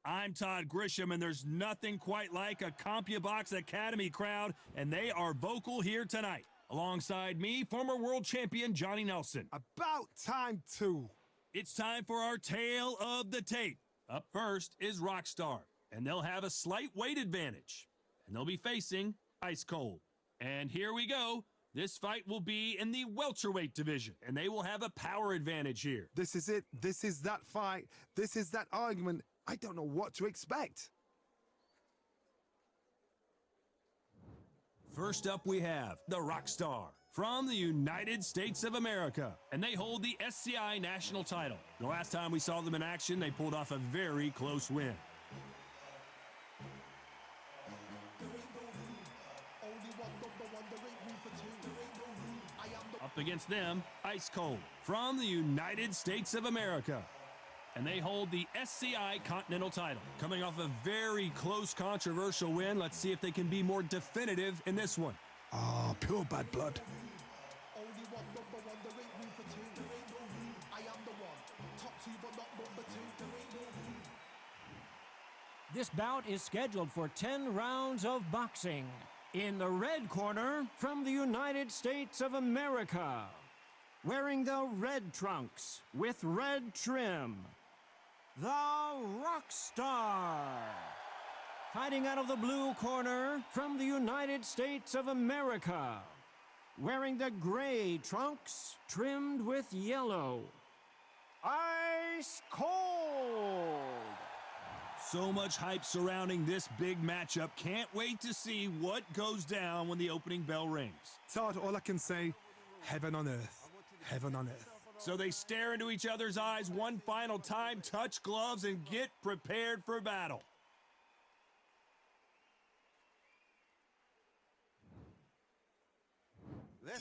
I'm Todd Grisham, and there's nothing quite like a CompuBox Academy crowd, and they are vocal here tonight. Alongside me, former world champion Johnny Nelson. About time, too. It's time for our tale of the tape. Up first is Rockstar, and they'll have a slight weight advantage, and they'll be facing Ice Cold. And here we go. This fight will be in the welterweight division, and they will have a power advantage here. This is it. This is that fight. This is that argument. I don't know what to expect. First up, we have the Rockstar from the United States of America, and they hold the SCI national title. The last time we saw them in action, they pulled off a very close win. Up against them, Ice Cold from the United States of America, and they hold the SCI Continental title. Coming off a very close, controversial win, let's see if they can be more definitive in this one. Ah, pure bad blood. This bout is scheduled for 10 rounds of boxing. In the red corner, from the United States of America, wearing the red trunks with red trim, the Rockstar. Fighting out of the blue corner, from the United States of America, wearing the gray trunks trimmed with yellow, Ice Cold. So much hype surrounding this big matchup. Can't wait to see what goes down when the opening bell rings. Todd, all I can say, heaven on earth. Heaven on earth. So they stare into each other's eyes one final time, touch gloves, and get prepared for battle.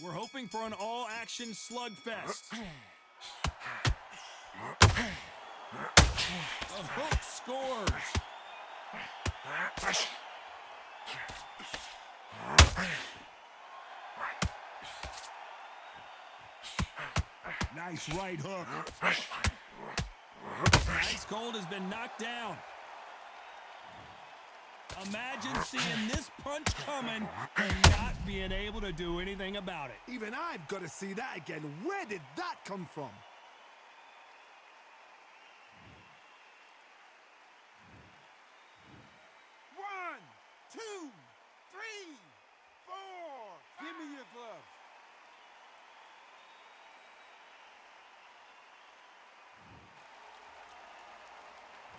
We're hoping for an all-action slugfest. A hook scores. Nice right hook. Ice Cold has been knocked down. Imagine seeing this punch coming and not being able to do anything about it. Even I've got to see that again. Where did that come from? One, two, three, four. Give me your gloves.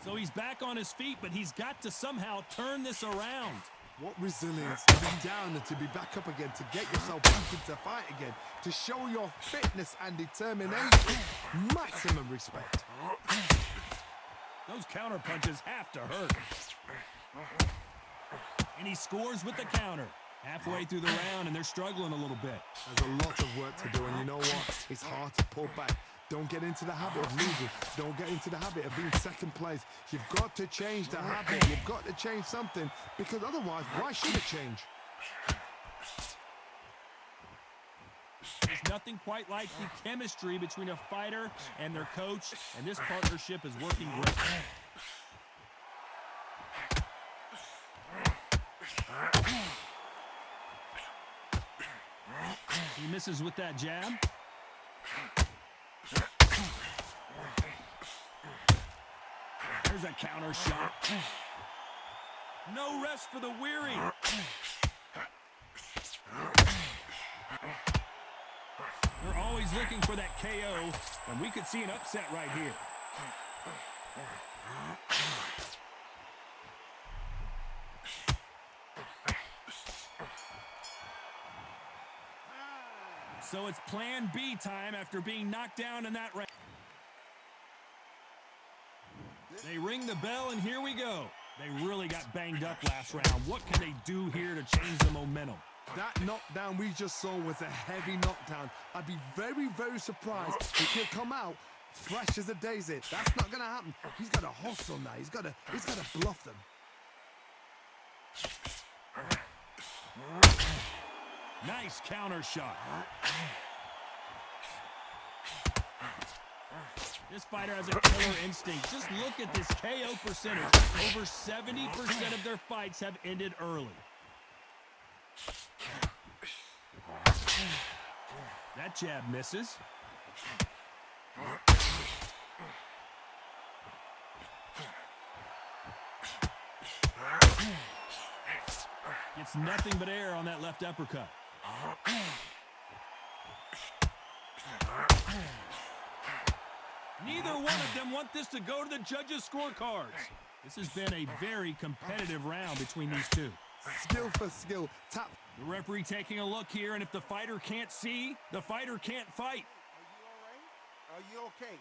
So he's back on his feet, but he's got to somehow turn this around. What resilience to be down and to be back up again, to get yourself back into fight again, to show your fitness and determination. Maximum respect. Those counter punches have to hurt. And he scores with the counter. Halfway through the round, and they're struggling a little bit. There's a lot of work to do, and you know what? It's hard to pull back. Don't get into the habit of losing. Don't get into the habit of being second place. You've got to change the habit. You've got to change something, because otherwise, why should it change? There's nothing quite like the chemistry between a fighter and their coach, and this partnership is working great. He misses with that jab. There's a counter shot. No rest for the weary. We're always looking for that KO, and we could see an upset right here. So it's plan B time after being knocked down in that round. They ring the bell, and here we go. They really got banged up last round. What can they do here to change the momentum? That knockdown we just saw was a heavy knockdown. I'd be very, very surprised if he'll come out fresh as a daisy. That's not going to happen. He's got to hustle now. He's got to bluff them. Nice counter shot. This fighter has a killer instinct. Just look at this KO percentage. Over 70% of their fights have ended early. That jab misses. Gets nothing but air on that left uppercut. Neither one of them want this to go to the judges' scorecards. This has been a very competitive round between these two. Skill for skill. Tap. The referee taking a look here, and if the fighter can't see, the fighter can't fight. Are you okay?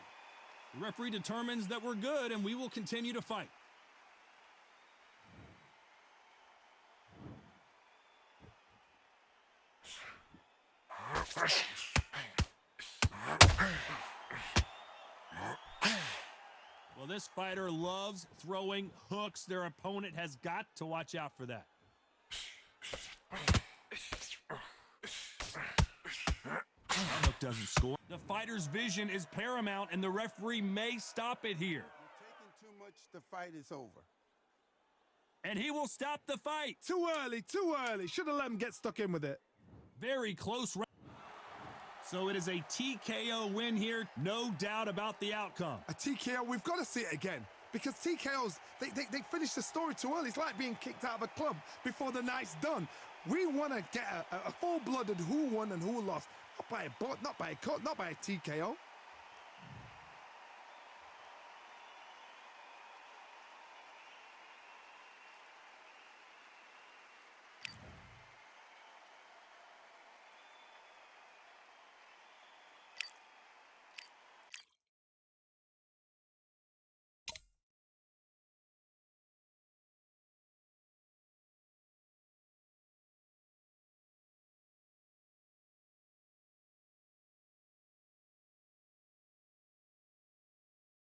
The referee determines that we're good, and we will continue to fight. Well, this fighter loves throwing hooks. Their opponent has got to watch out for that. That hook doesn't score. The fighter's vision is paramount, and the referee may stop it here. You're taking too much. The fight is over. And he will stop the fight. Too early, too early. Should have let him get stuck in with it. Very close round. So it is a TKO win here. No doubt about the outcome. A TKO, we've got to see it again. Because TKOs, they finish the story too early. It's like being kicked out of a club before the night's done. We want to get a full-blooded who won and who lost. Not by a cut, not by a TKO.